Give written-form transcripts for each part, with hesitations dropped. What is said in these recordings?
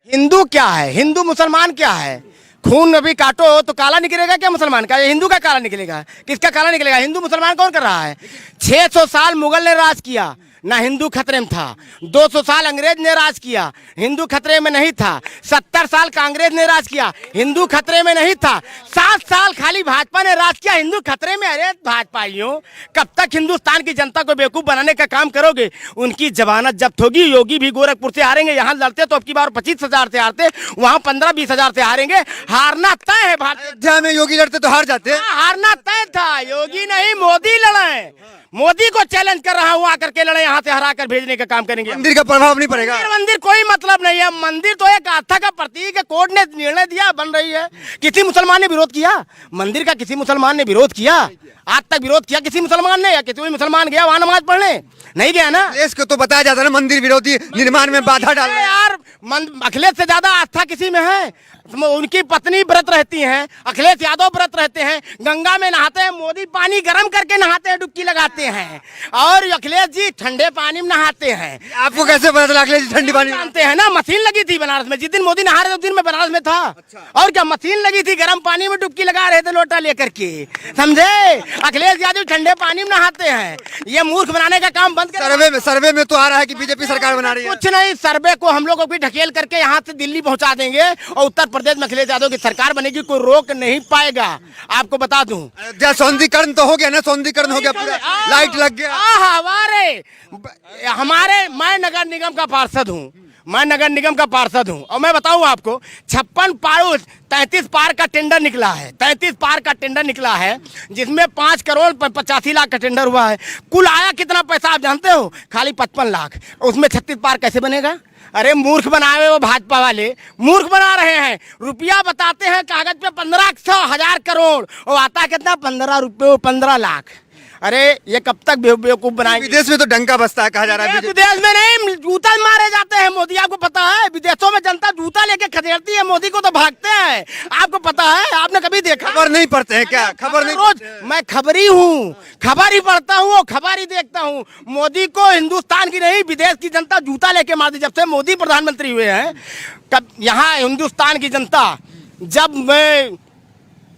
हिंदू क्या है, हिंदू मुसलमान क्या है? खून अभी काटो तो काला निकलेगा क्या मुसलमान का? हिंदू का काला निकलेगा? किसका काला निकलेगा? हिंदू मुसलमान कौन कर रहा है? 600 साल मुगल ने राज किया, ना हिंदू खतरे में था। 200 साल अंग्रेज ने राज किया, हिंदू खतरे में नहीं था। 70 साल कांग्रेस ने राज किया, हिंदू खतरे में नहीं था। 7 साल खाली भाजपा ने राज किया, हिंदू खतरे में। अरे भाजपाइयों, कब तक हिंदुस्तान की जनता को बेवकूफ बनाने का काम करोगे? उनकी जमानत जब्त होगी। योगी भी गोरखपुर से हारेंगे, यहाँ लड़ते तो अब की बार 25,000 से हारते, वहां 15-20 हजार से हारेंगे। हारना तय है। अयोध्या में योगी लड़ते तो हार जाते। हारना तय था। योगी नहीं, मोदी लड़े। मोदी को चैलेंज कर रहा हूँ, आकर के लड़े, यहाँ से हरा कर भेजने का काम करेंगे। मंदिर का प्रभाव नहीं पड़ेगा। मंदिर कोई मतलब नहीं है। मंदिर तो एक आस्था का प्रतीक है। कोर्ट ने निर्णय दिया, बन रही है। किसी मुसलमान ने विरोध किया मंदिर का? किसी मुसलमान ने विरोध किया? आज तक विरोध किया किसी मुसलमान ने? या किसी मुसलमान गया वहां नमाज पढ़ने? नहीं गया ना। अखिलेश को तो बताया जाता है ना, मंदिर विरोधी निर्माण में बाधा डाल रहे हैं। यार अखिलेश से ज्यादा आस्था किसी में है? उनकी पत्नी व्रत रहती हैं, अखिलेश यादव व्रत रहते हैं, गंगा में नहाते हैं। मोदी पानी गर्म करके नहाते हैं, डुबकी लगाते हैं, और अखिलेश जी ठंडे पानी में नहाते हैं। आपको कैसे पता चला अखिलेश जी ठंडी पानी जानते हैं ना? मशीन लगी थी बनारस में। जिस दिन मोदी नहा रहे थे उस दिन मैं बनारस में था। और क्या मशीन लगी थी, गर्म पानी में डुबकी लगा रहे थे लोटा लेकर के, समझे? अखिलेश यादव ठंडे पानी में नहाते हैं। ये मूर्ख बनाने का काम बंद कर। सर्वे में तो आ रहा है कि बीजेपी सरकार बना रही है। कुछ नहीं, सर्वे को हम लोग को भी ढकेल करके यहाँ से दिल्ली पहुंचा देंगे, और उत्तर प्रदेश में अखिलेश यादव की सरकार बनेगी। कोई रोक नहीं पाएगा। आपको बता दूं, अयोध्या सौंदर्यीकरण तो हो गया ना, सौंदर्यीकरण हो गया, पूरा लाइट लग गया। हमारे मैं नगर निगम का पार्षद हूँ, मैं नगर निगम का पार्षद हूँ, और मैं बताऊं आपको 33 पार का टेंडर निकला है। 33 पार का टेंडर निकला है, जिसमें 5 करोड़ 85 लाख का टेंडर हुआ है। कुल आया कितना पैसा आप जानते हो? खाली 55 लाख। उसमें 36 पार कैसे बनेगा? अरे मूर्ख बनाए वो भाजपा वाले, मूर्ख बना रहे हैं। रुपया बताते हैं कागज पे 1500 करोड़, और आता कितना? 15 रुपये, 15 लाख। अरे ये कब तक बेवकूफ बनाएंगे? विदेश में तो डंका बसता है, कहा जा रहा है। विदेश में नहीं, जूता मारे जाते हैं मोदी। आपको पता है? विदेशों में जनता जूता लेके खदेड़ती है, मोदी को तो भागते हैं। आपको पता है? आपने कभी देखा? खबर नहीं पढ़ते हैं क्या? खबर नहीं। रोज मैं खबरी हूँ, खबर ही पढ़ता हूँ, खबर ही देखता हूँ। मोदी को हिंदुस्तान की नहीं, विदेश की जनता जूता लेके मारती। जब से मोदी प्रधानमंत्री हुए हैं, कब यहाँ हिंदुस्तान की जनता, जब मैं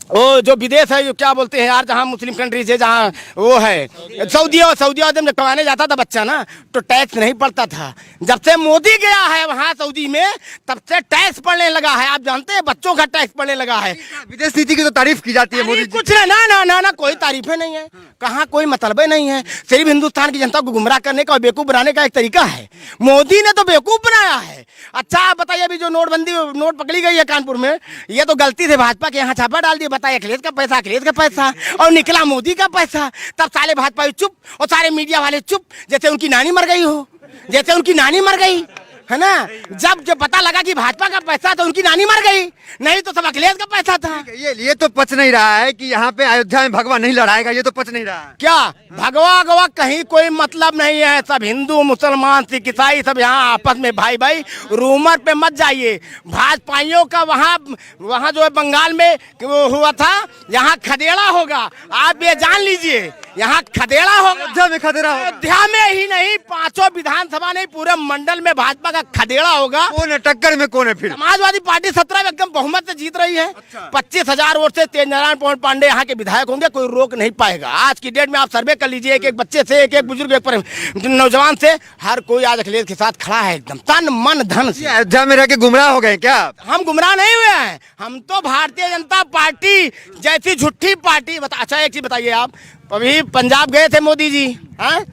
वो जो विदेश है, जो क्या बोलते हैं यार, जहाँ मुस्लिम कंट्रीज है, जहाँ वो है सऊदी जब कमाने जाता था बच्चा ना, तो टैक्स नहीं पड़ता था। जब से मोदी गया है वहाँ सऊदी में, तब से टैक्स पड़ने लगा है। आप जानते हैं, बच्चों का टैक्स पड़ने लगा है। विदेश नीति की तो तारीफ की जाती है मोदी। कुछ ना कोई तारीफें नहीं है, कहाँ कोई मतलब नहीं है। सिर्फ हिंदुस्तान की जनता को गुमराह करने का और बेवकूफ बनाने का एक तरीका है। मोदी ने तो बेवकूफ बनाया है। अच्छा आप बताइए, अभी जो नोट पकड़ी गई है कानपुर में, ये तो गलती से भाजपा के यहाँ छापा डाल दिया। बताइए, अखिलेश का पैसा और निकला मोदी का पैसा। तब सारे भाजपा चुप और सारे मीडिया वाले चुप, जैसे उनकी नानी मर गई हो, जैसे उनकी नानी मर गई है ना। जब पता लगा कि भाजपा का पैसा, तो उनकी नानी मर गई, नहीं तो सब अखिलेश का पैसा था। ये तो पच नहीं रहा है कि यहाँ पे अयोध्या में भगवा नहीं लड़ाएगा। ये तो पच नहीं रहा है। क्या भगवा गवा कहीं कोई मतलब नहीं है। सब हिंदू, मुसलमान, सिख, ईसाई सब यहाँ आपस में भाई। रूमर पे मत जाइए। भाजपाइयों का वहाँ जो है बंगाल में हुआ था, यहाँ खदेड़ा होगा। आप ये जान लीजिए, यहाँ खदेड़ा होगा। अयोध्या में खदेड़ा होगा। अयोध्या में ही नहीं, 5 विधानसभा नहीं, पूरे मंडल में भाजपा का खदेड़ा होगा। कौन है टक्कर में? कौन है फिर? समाजवादी पार्टी 17 में एकदम बहुमत से जीत रही है। 25,000 वोट से तेजनारायण पांडे यहाँ के विधायक होंगे। कोई रोक नहीं पाएगा। आज की डेट में आप सर्वे कर लीजिए, एक बच्चे से, एक बुजुर्ग, एक नौजवान से, हर कोई आज अखिलेश के साथ खड़ा है, एकदम तन मन धन से। अयोध्या में रह के गुमराह हो गए क्या? हम गुमराह नहीं हुए हैं। हम तो भारतीय जनता पार्टी जैसी झूठी पार्टी। अच्छा एक चीज बताइए, आप अभी पंजाब गए थे मोदी जी, हाँ?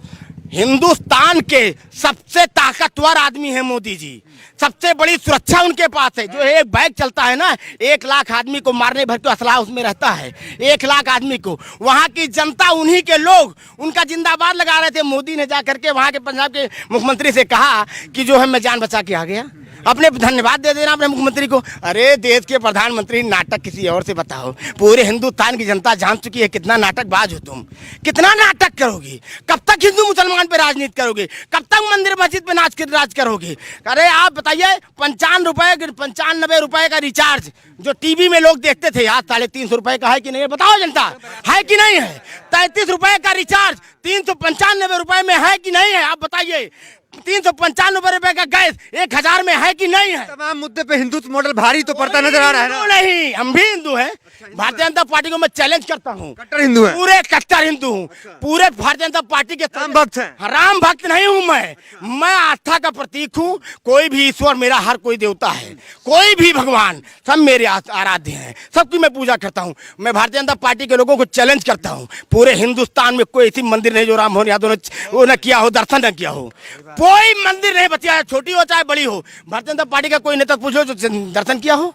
हिंदुस्तान के सबसे ताकतवर आदमी है मोदी जी। सबसे बड़ी सुरक्षा उनके पास है। जो एक बैग चलता है ना, 1 लाख आदमी को मारने भर के असला उसमें रहता है। 1 लाख आदमी को, वहाँ की जनता, उन्हीं के लोग उनका जिंदाबाद लगा रहे थे। मोदी ने जाकर के वहाँ के पंजाब के मुख्यमंत्री से कहा कि जो है मैं जान बचा के आ गया। अपने धन्यवाद दे देना अपने मुख्यमंत्री को। अरे देश के प्रधानमंत्री, नाटक किसी और से बताओ। पूरे हिंदुस्तान की जनता जान चुकी है कितना नाटकबाज हो तुम, कितना नाटक करोगे। कब तक हिंदू मुसलमान पे राजनीति करोगे? कब तक मंदिर मस्जिद पे राज करोगे? अरे आप बताइए, 95 रुपए का रिचार्ज जो टीवी में लोग देखते थे, आज 350 रुपए का है कि नहीं? बताओ जनता, है कि नहीं है? 33 रुपए का रिचार्ज 395 रुपए में है कि नहीं है? आप बताइए। ₹395 का गैस 1000 में है कि नहीं है? तमाम मुद्दे पे हिंदुत्व मॉडल भारी तो पड़ता नजर आ रहा है हिंदू ना। नहीं, हम भी हिंदू हैं। भारतीय जनता पार्टी को मैं चैलेंज करता हूँ, कट्टर हिंदू है, पूरे कट्टर हिंदू हूँ, पूरे भारतीय जनता पार्टी के राम भक्त हैं। राम भक्त नहीं हूँ मैं आस्था का प्रतीक हूँ। कोई भी ईश्वर मेरा, हर कोई देवता है, कोई भी भगवान, सब मेरे आराध्य हैं, सबकी मैं पूजा करता हूँ। मैं भारतीय जनता पार्टी के लोगों को चैलेंज करता हूँ, पूरे हिंदुस्तान में कोई ऐसी मंदिर नहीं जो राम मोहन यादव ने वो न किया हो, दर्शन न किया हो। कोई मंदिर नहीं बचा है, छोटी हो चाहे बड़ी हो। भारतीय जनता पार्टी का कोई नेता पूछ लो जो दर्शन किया हो।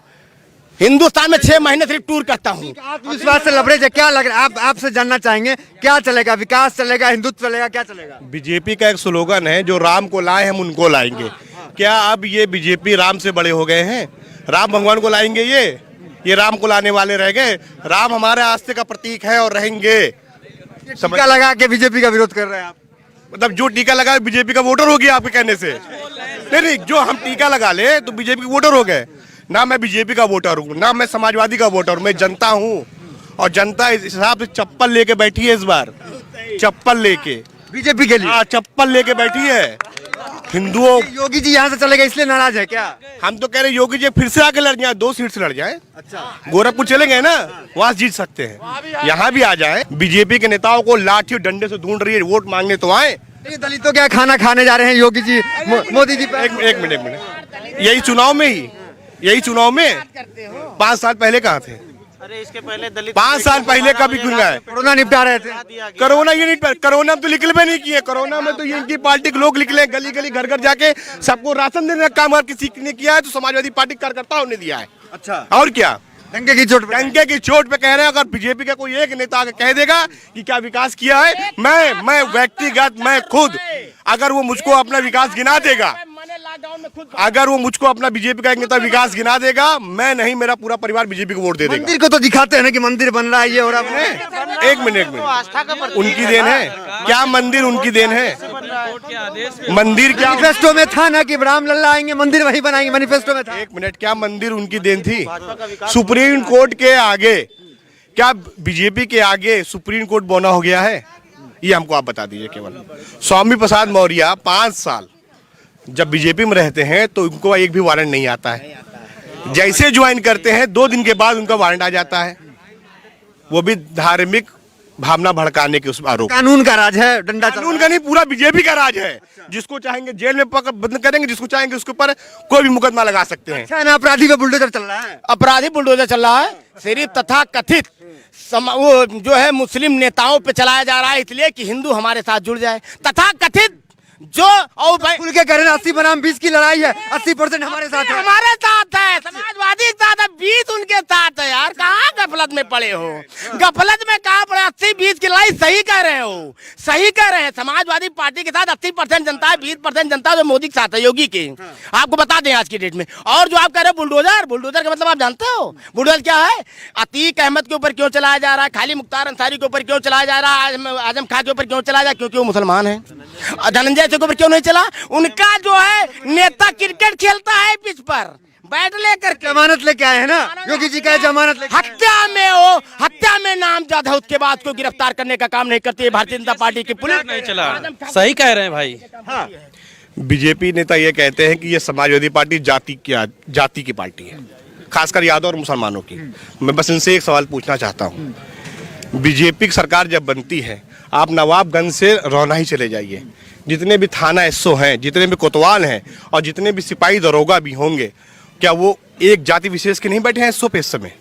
हिंदुस्तान में 6 महीने सिर्फ टूर करता हूँ। आत्मविश्वास से लबड़े जा, क्या लग रहा है? आप आपसे जानना चाहेंगे क्या चलेगा, विकास चलेगा, हिंदुत्व चलेगा, क्या चलेगा? बीजेपी का एक स्लोगन है, जो राम को लाए हम उनको लाएंगे। क्या अब ये बीजेपी राम से बड़े हो गए हैं? राम भगवान को लाएंगे ये राम को लाने वाले रह गए। राम हमारे आस्थे का प्रतीक है और रहेंगे। टीका लगा के बीजेपी का विरोध कर रहे हैं आप? मतलब जो टीका लगा बीजेपी का वोटर हो गया आपके कहने से? नहीं, जो हम टीका लगा ले तो बीजेपी के वोटर हो गए ना। मैं बीजेपी का वोटर हूँ ना, मैं समाजवादी का वोटर हूँ, मैं जनता हूँ। और जनता इस हिसाब से चप्पल लेके बैठी है इस बार, चप्पल लेके बीजेपी के लिए। हाँ, चप्पल लेके बैठी है। हिंदुओं, योगी जी यहाँ से चले गए इसलिए नाराज है क्या? हम तो कह रहे योगी जी फिर से आके लड़ जाए, 2 सीट से लड़ जाए। अच्छा, गोरखपुर चले गए ना, वहां जीत सकते हैं, यहाँ भी आ जाए। बीजेपी के नेताओं को लाठी और डंडे से ढूंढ रही है, वोट मांगने तो आए। ये दलितों क्या खाना खाने जा रहे हैं योगी जी, मोदी जी पे? एक मिनट, यही चुनाव में 5 साल पहले कहाँ थे? अरे इसके पहले दलित 5 साल पहले कभी क्यों गए? कोरोना निपटा रहे थे। कोरोना ये नहीं, कोरोना में तो निकलवे नहीं किए। कोरोना में तो ये इनकी पार्टी के लोग निकले, गली गली घर घर जाके सबको राशन देने का काम अगर किसी ने किया है तो समाजवादी पार्टी कार्यकर्ताओं ने दिया है। अच्छा, और क्या? डंके की चोट पे। डंके की चोट पे कह रहे हैं। अगर बीजेपी का कोई एक नेता आके कह देगा कि क्या विकास किया है, मैं व्यक्तिगत, मैं खुद, अगर वो मुझको अपना विकास गिना देगा, अगर वो मुझको अपना बीजेपी का एक नेता विकास गिना देगा, मैं नहीं, मेरा पूरा परिवार बीजेपी को वोट दे देगा। मंदिर को तो दिखाते हैं ना कि मंदिर बन रहा है ये, और आपने एक मिनट, आस्था का प्रतीक उनकी देन है क्या? मंदिर उनकी देन है? मंदिर क्या? मैनिफेस्टो में था ना कि राम लल्ला आएंगे मंदिर वही बनाएंगे, मैनिफेस्टो में था। एक मिनट, क्या मंदिर उनकी देन थी? सुप्रीम कोर्ट के आगे, क्या बीजेपी के आगे सुप्रीम कोर्ट बौना हो गया है? ये हमको आप बता दीजिए केवल। स्वामी प्रसाद मौर्य 5 साल जब बीजेपी में रहते हैं तो उनको एक भी वारंट नहीं आता है। जैसे ज्वाइन करते हैं 2 दिन के बाद उनका वारंट आ जाता है, वो भी धार्मिक भावना भड़काने के उस आरोप। कानून का राज है, डंडा चल कानून का नहीं, पूरा बीजेपी का राज है। जिसको चाहेंगे जेल में पकड़ बंद करेंगे, जिसको चाहेंगे उसके ऊपर कोई भी मुकदमा लगा सकते हैं। अच्छा है ना, अपराधी पे बुलडोजर चल रहा है। अपराधी बुलडोजर चल रहा है, सिर्फ तथा कथित वो जो है मुस्लिम नेताओं पे चलाया जा रहा है, इसलिए कि हिंदू हमारे साथ जुड़ जाए। तथा कथित जो और खुल के कह रहे हैं 80 बनाम 20 की लड़ाई है, 80% हमारे साथ है। हमारे साथ है, समाजवादी के साथ है, 20 उनके साथ है। यार कहाँ गफलत में पड़े हो? गफलत में कहाँ पड़े? 80-20 की लड़ाई सही कह रहे हो, सही कह रहे हैं। समाजवादी पार्टी के साथ 80% जनता है, 20% जनता जो मोदी के साथ है, योगी के। आपको बता दें आज की डेट में। और जो आप कह रहे हो बुलडोजर का मतलब आप जानते हो बुलडोजर क्या है? अतीक अहमद के ऊपर क्यों चलाया जा रहा है? खाली मुख्तार अंसारी के ऊपर क्यों चलाया जा रहा है? आजम खां के ऊपर क्यों चलाया जा रहा है? क्योंकि वो मुसलमान है। धनंजय के ऊपर क्यों नहीं चला? उनका जो है नेता क्रिकेट खेलता है पिच पर बैट लेकर के। जमानत लेके आए हैं ना योगी जी, का जमानत लेके। हत्या में नामजद है, उसके बाद को गिरफ्तार करने का काम नहीं करती है भारतीय जनता पार्टी की पुलिस। नहीं चला, सही कह रहे हैं भाई। हाँ, बीजेपी नेता ये कहते हैं कि ये समाजवादी पार्टी जाति की पार्टी है, खासकर यादव और मुसलमानों की। मैं बस इनसे एक सवाल पूछना चाहता हूँ। बीजेपी की सरकार जब बनती है, आप नवाबगंज से रौना ही चले जाइए, जितने भी थाना एसओ हैं, जितने भी कोतवाल हैं और जितने भी सिपाही दरोगा भी होंगे, क्या वो एक जाति विशेष के नहीं बैठे हैं एसओ पे इस समय?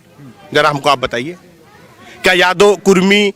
जरा हमको आप बताइए। क्या यादव, कुर्मी,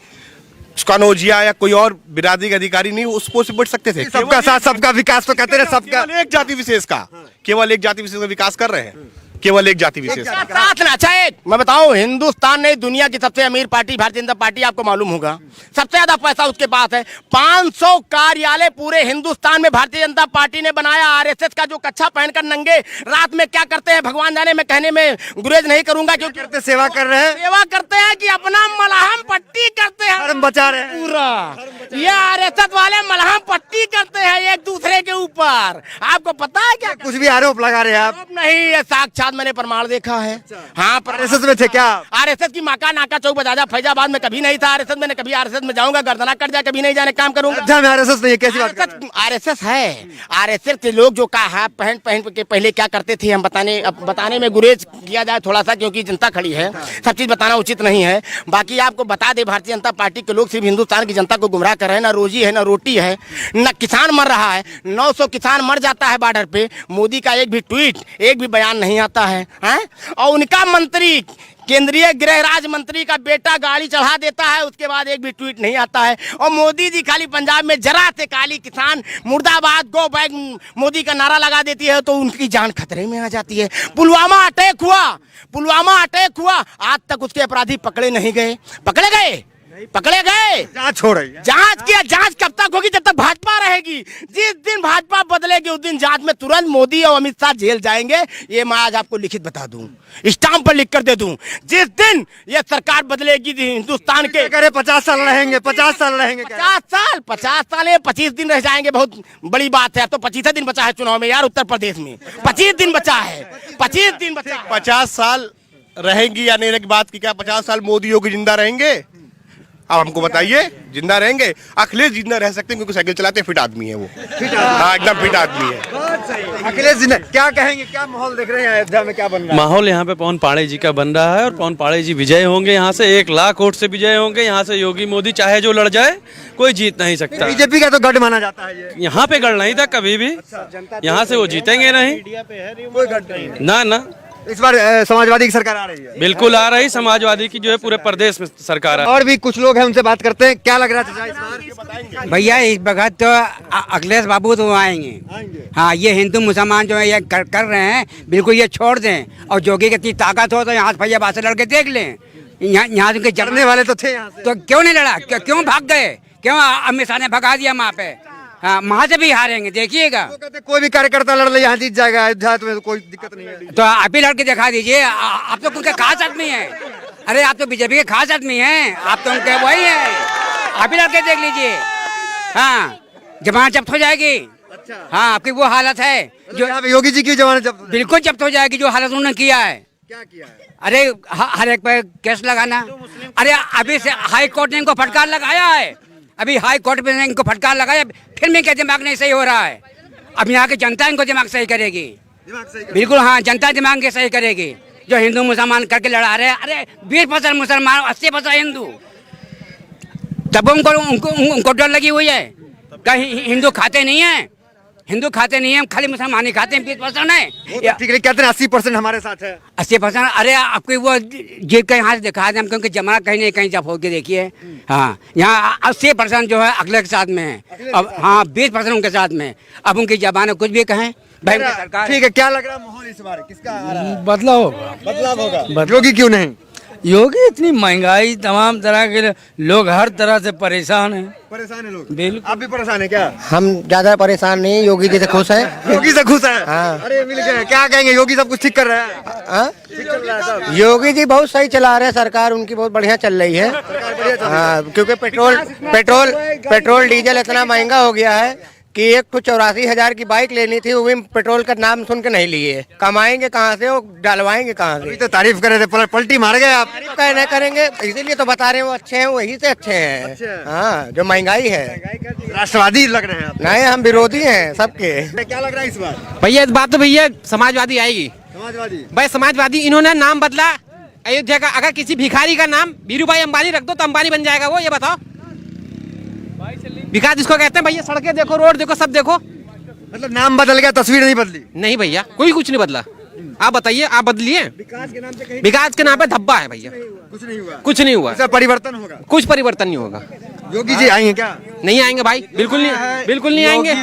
कनौजिया या कोई और बिरादरी के अधिकारी नहीं उस पोस्ट पे बैठ सकते थे? सबका साथ सबका विकास तो कहते रहे, सबका। केवल एक जाति विशेष का, केवल एक जाति विशेष का विकास कर रहे हैं, केवल एक जाति विशेष का। साथ ना। अच्छा एक मैं बताऊं, हिंदुस्तान ने दुनिया की सबसे अमीर पार्टी भारतीय जनता पार्टी, आपको मालूम होगा, सबसे ज्यादा पैसा उसके पास है। 500 कार्यालय पूरे हिंदुस्तान में भारतीय जनता पार्टी ने बनाया। आरएसएस का जो कच्छा पहनकर नंगे रात में क्या करते हैं भगवान जाने, मैं कहने में गुरेज नहीं करूंगा क्योंकि सेवा कर रहे हैं, सेवा करते हैं कि अपना मलहम पट्टी करते हैं, धर्म बचा रहे हैं पूरा। ये आरएसएस वाले मलहम पट्टी करते हैं एक दूसरे के ऊपर। आपको पता है क्या? कुछ भी आरोप लगा रहे हैं आप? नहीं, ये साक्षात साथ मैंने प्रमाण देखा है। हाँ, आरएसएस में थे क्या आप? आरएसएस की माका नाका चौक बजाजा फैजाबाद में कभी नहीं था आरएसएस में, कभी आरएसएस में जाऊंगा गर्दना कट जाए, कभी नहीं जाने काम करूंगा। अयोध्या में आरएसएस नहीं है, कैसी बात कर रहे हैं? आरएसएस है। आरएसएस के लोग जो कहा पहन पहन के पहले क्या करते थे, हम बताने में गुरेज किया जाए थोड़ा सा, क्योंकि जनता खड़ी है, सब चीज बताना उचित नहीं है। बाकी आपको बता दे, भारतीय जनता पार्टी के लोग सिर्फ हिंदुस्तान की जनता को गुमराह कर रहे हैं। ना रोजी है, ना रोटी है, ना किसान मर रहा है। 900 किसान मर जाता है बॉर्डर पे, मोदी का एक भी ट्वीट, एक भी बयान नहीं आता है, हैं? और उनका मंत्री, केंद्रीय गृह राज्य मंत्री का बेटा गाड़ी चढ़ा देता है, उसके बाद एक भी ट्वीट नहीं आता है। और मोदी जी खाली पंजाब में जरा से काली किसान मुर्दाबाद गो बैक मोदी का नारा लगा देती है तो उनकी जान खतरे में आ जाती है। पुलवामा अटैक हुआ, आज तक उसके अपराधी पकड़े नहीं गए। पकड़े गए। जांच हो रही है। जांच कब तक होगी? जब तक भाजपा रहेगी। जिस दिन भाजपा बदलेगी उस दिन जांच में तुरंत मोदी और अमित शाह जेल जाएंगे। ये मैं आज आपको लिखित बता दूं, स्टाम्प पर लिख कर दे दूं। जिस दिन ये सरकार बदलेगी हिंदुस्तान के, 50 साल रहेंगे, 50 साल रहेंगे। 50 साल 25 दिन रह जाएंगे, बहुत बड़ी बात है। तो 25 दिन बचा है चुनाव में यार, उत्तर प्रदेश में 25 दिन बचा है। 25 दिन बचा। 50 साल रहेंगी या नहीं की बात की, क्या 50 साल मोदी योगी जिंदा रहेंगे? अब हमको बताइए, जिंदा रहेंगे? अखिलेश जिंदा रह सकते हैं क्योंकि साइकिल चलाते फिट आदमी है वो। हाँ, एकदम फिट आदमी है। अखिलेश जी क्या कहेंगे, क्या माहौल देख रहे हैं अयोध्या में, क्या बन रहा है? माहौल यहाँ पे पवन पाड़े जी का बन रहा है और पवन पाड़े जी विजय होंगे। यहाँ से 1 लाख वोट से विजय होंगे। यहाँ से योगी मोदी चाहे जो लड़ जाए, कोई जीत नहीं सकता। बीजेपी का तो गढ़ माना जाता है ये। यहाँ पे गढ़ नहीं था कभी भी। यहाँ से वो जीतेंगे नहीं, कोई गढ़ नहीं। ना। इस बार समाजवादी की सरकार आ रही है। बिल्कुल आ रही समाजवादी की, जो है पूरे प्रदेश में सरकार है। और भी कुछ लोग हैं, उनसे बात करते हैं। क्या लग रहा है इस बार? भैया इस वक्त तो अखिलेश बाबू तो आएंगे। हाँ, ये हिंदू मुसलमान जो है ये कर रहे हैं, बिल्कुल ये छोड़ दें। और जोगी की इतनी ताकत हो तो यहाँ से भैया से लड़के देख लें। यहाँ के जड़ने वाले तो थे यहाँ से। तो क्यों नहीं लड़ा? क्यों भाग गए? क्यों अमित शाह ने भगा दिया वहाँ पे? हाँ, वहाँ से भी हारेंगे, देखिएगा। तो कहते कोई भी कार्यकर्ता लड़ ले यहाँ जीत जाएगा, अयोध्या में कोई दिक्कत नहीं है। तो आप ही लड़के दिखा दीजिए। आप तो उनके खास आदमी हैं। अरे आप तो बीजेपी के खास आदमी हैं, आप तो उनके वही हैं। आप ही लड़के देख लीजिए। हाँ, जमानत जब्त हो जाएगी। अच्छा। हाँ, आपकी वो हालत है जो यहाँ पे योगी जी की जमानत जब्त, बिल्कुल जब्त हो जाएगी, जो हालत उन्होंने किया है। क्या किया है? अरे हर एक पे केस लगाना। अरे अभी से हाई कोर्ट ने इनको फटकार लगाया है। अभी हाई कोर्ट में इनको फटकार लगाया, फिर भी इनका दिमाग नहीं सही हो रहा है। अब यहाँ की जनता इनको दिमाग सही करेगी। बिल्कुल हाँ, जनता दिमाग के सही करेगी। जो हिंदू मुसलमान करके लड़ा रहे हैं, अरे 20% मुसलमान, 80% हिंदू, तब उनको डर लगी हुई है। कहीं हिंदू खाते नहीं है, खाली मुसलमान ही खाते हैं। 20% है, ठीक है, कहते हैं 80% हमारे साथ है। 80%। अरे आपकी वो जेब का यहाँ से दिखा दें, क्योंकि जमा कहीं नहीं कहीं जब होके देखिए। हाँ, यहाँ 80% जो है अगले के साथ में है। अब हाँ, 20% उनके साथ में। अब उनकी जबान कुछ भी कहें भाई, उनकी सरकार। ठीक है, क्या लग रहा है माहौल इस बार किसका आ रहा है? बदलाव होगा। बदलाव होगा। योगी क्यों नहीं? योगी इतनी महंगाई, तमाम तरह के लोग हर तरह से परेशान हैं। परेशान है लोग। बिल्कुल। आप भी परेशान है क्या? हम ज्यादा परेशान नहीं, योगी जी से खुश हैं। योगी से खुश है? हाँ। अरे मिल गए, क्या कहेंगे? योगी सब कुछ ठीक कर रहा है? हाँ? ठीक चल रहा है सब? योगी जी बहुत सही चला रहे हैं, सरकार उनकी बहुत बढ़िया चल रही है। हाँ, क्योंकि पेट्रोल डीजल इतना महंगा हो गया है कि 1,84,000 की बाइक लेनी थी, वो भी पेट्रोल का नाम सुन के नहीं लिए। कमाएंगे कहाँ से, वो डलवाएंगे कहाँ से? अभी तो तारीफ कर रहे थे, पलटी मार गए आप। तारीफ कहने करेंगे, इसीलिए तो बता रहे हैं वो अच्छे हैं, वही से अच्छे हैं। अच्छा। हाँ, जो महंगाई है। राष्ट्रवादी लग रहे हैं आप। नहीं, हम विरोधी हैं सबके। क्या लग रहा है इस बार? भैया इस बात तो भैया समाजवादी आएगी। समाजवादी भाई समाजवादी, इन्होंने नाम बदला अयोध्या का। अगर किसी भिखारी का नाम बीरू भाई अंबानी रख दो तो अंबानी बन जाएगा वो, ये बताओ। विकास जिसको कहते हैं भैया, सड़कें देखो, रोड देखो, सब देखो। मतलब नाम बदल गया, तस्वीर नहीं बदली। नहीं भैया, कोई कुछ नहीं बदला। आप बताइए, आप बदलिए। विकास के नाम पे धब्बा है भैया, कुछ नहीं हुआ। कुछ नहीं हुआ। परिवर्तन होगा? कुछ परिवर्तन नहीं होगा। योगी जी आएंगे क्या? नहीं आएंगे भाई, बिल्कुल नहीं, बिल्कुल नहीं आएंगे।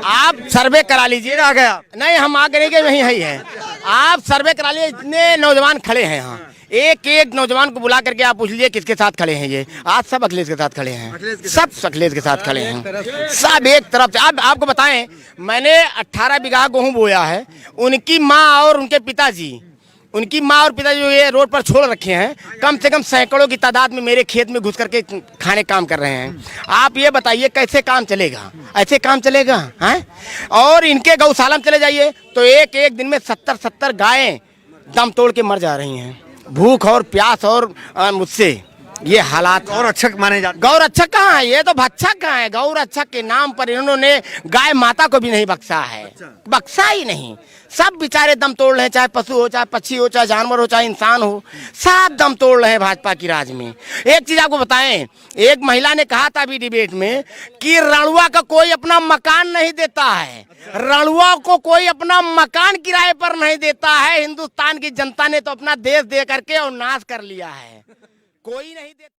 आप सर्वे करा लीजिए। आ गया? नहीं, हम आ करेंगे, वही है। आप सर्वे करा लीजिए, इतने नौजवान खड़े हैं यहाँ। एक नौजवान को बुला करके आप पूछ लीजिए किसके साथ खड़े हैं ये। आज सब अखिलेश के साथ खड़े हैं, सब अखिलेश के साथ खड़े हैं, सब एक तरफ से। अब आपको बताएं, मैंने 18 बीघा गेहूं बोया है। उनकी माँ और उनके पिताजी, जो ये रोड पर छोड़ रखे हैं, कम से कम सैकड़ों की तादाद में मेरे खेत में घुस करके खाने काम कर रहे हैं। आप ये बताइए कैसे काम चलेगा? ऐसे काम चलेगा? हैं? और इनके गौशाला में चले जाइए तो एक दिन में 70 गायें दम तोड़ के मर जा रही हैं, भूख और प्यास और मुझसे ये हालात। और अच्छा माने जाते गौरक्षक कहाँ है? ये तो भक्षक कहाँ है? गौरक्षक के नाम पर इन्होंने गाय माता को भी नहीं बख्शा है, बख्शा ही नहीं। सब बेचारे दम तोड़ रहे हैं, चाहे पशु हो, चाहे पक्षी हो, चाहे जानवर हो, चाहे इंसान हो, सब दम तोड़ रहे हैं भाजपा की राज में। एक चीज आपको बताएं, एक महिला ने कहा था अभी डिबेट में कि रणुआ का कोई अपना मकान नहीं देता है, रणुआ को कोई अपना मकान किराए पर नहीं देता है। हिंदुस्तान की जनता ने तो अपना देश दे करके और नाश कर लिया है, कोई नहीं देता।